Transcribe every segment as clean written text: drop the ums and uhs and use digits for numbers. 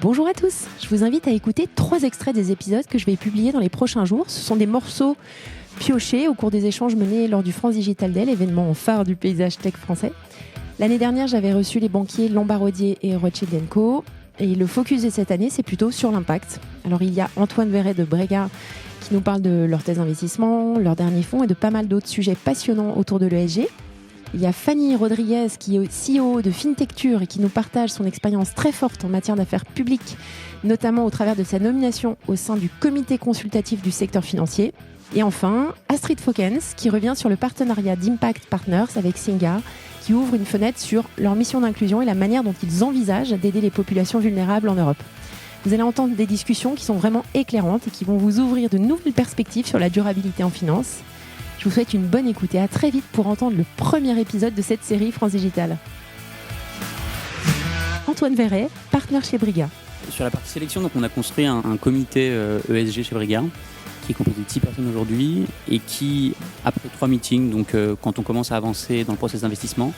Bonjour à tous, je vous invite à écouter 3 extraits des épisodes que je vais publier dans les prochains jours. Ce sont des morceaux piochés au cours des échanges menés lors du France Digital Day, l'événement phare du paysage tech français. L'année dernière, j'avais reçu les banquiers Lombard Odier et Rothschild & Co. Et le focus de cette année, c'est plutôt sur l'impact. Alors il y a Antoine Verret de Brega qui nous parle de leur thèse d'investissement, leur dernier fonds et de pas mal d'autres sujets passionnants autour de l'ESG. Il y a Fanny Rodriguez qui est CEO de FinTechture et qui nous partage son expérience très forte en matière d'affaires publiques, notamment au travers de sa nomination au sein du comité consultatif du secteur financier. Et enfin, Astrid Fokens qui revient sur le partenariat d'Impact Partners avec Singa, qui ouvre une fenêtre sur leur mission d'inclusion et la manière dont ils envisagent d'aider les populations vulnérables en Europe. Vous allez entendre des discussions qui sont vraiment éclairantes et qui vont vous ouvrir de nouvelles perspectives sur la durabilité en finance. Je vous souhaite une bonne écoute et à très vite pour entendre le premier épisode de cette série France Digital. Antoine Verret, partenaire chez Brega. Sur la partie sélection, donc on a construit un comité ESG chez Brega qui est composé de 6 personnes aujourd'hui et qui, après 3 meetings, donc quand on commence à avancer dans le processus d'investissement,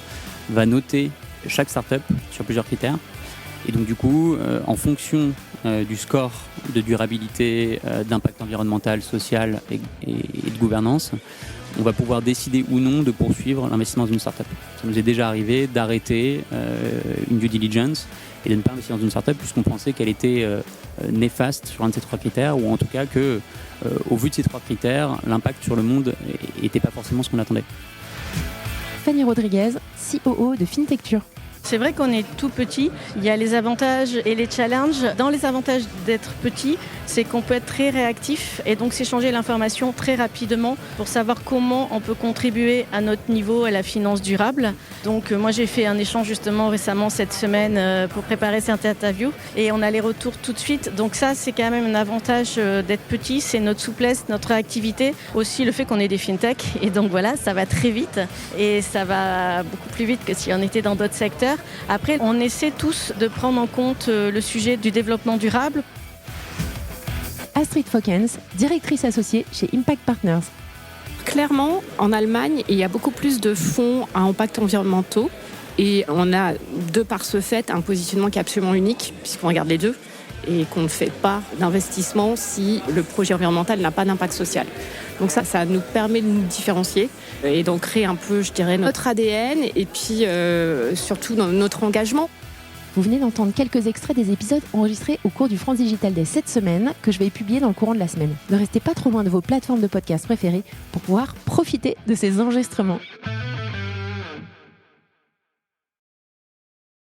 va noter chaque startup sur plusieurs critères. Et donc du coup, en fonction du score de durabilité, d'impact environnemental, social et de gouvernance, on va pouvoir décider ou non de poursuivre l'investissement dans une startup. Ça nous est déjà arrivé d'arrêter une due diligence et de ne pas investir dans une startup puisqu'on pensait qu'elle était néfaste sur un de ces 3 critères, ou en tout cas que, au vu de ces 3 critères, l'impact sur le monde n'était pas forcément ce qu'on attendait. Fanny Rodriguez, COO de FinTechture. C'est vrai qu'on est tout petit, il y a les avantages et les challenges. Dans les avantages d'être petit, c'est qu'on peut être très réactif et donc s'échanger l'information très rapidement pour savoir comment on peut contribuer à notre niveau à la finance durable. Donc moi j'ai fait un échange justement récemment cette semaine pour préparer cette interview et on a les retours tout de suite. Donc ça c'est quand même un avantage d'être petit, c'est notre souplesse, notre réactivité, aussi le fait qu'on est des fintech et donc voilà, ça va très vite et ça va beaucoup plus vite que si on était dans d'autres secteurs. Après, on essaie tous de prendre en compte le sujet du développement durable. Astrid Fokens, directrice associée chez Impact Partners. Clairement, en Allemagne, il y a beaucoup plus de fonds à impact environnementaux et on a, de par ce fait, un positionnement qui est absolument unique puisqu'on regarde les deux et qu'on ne fait pas d'investissement si le projet environnemental n'a pas d'impact social. Donc ça nous permet de nous différencier et donc créer un peu, je dirais, notre ADN et puis surtout notre engagement. Vous venez d'entendre quelques extraits des épisodes enregistrés au cours du France Digital Day cette semaine que je vais publier dans le courant de la semaine. Ne restez pas trop loin de vos plateformes de podcast préférées pour pouvoir profiter de ces enregistrements.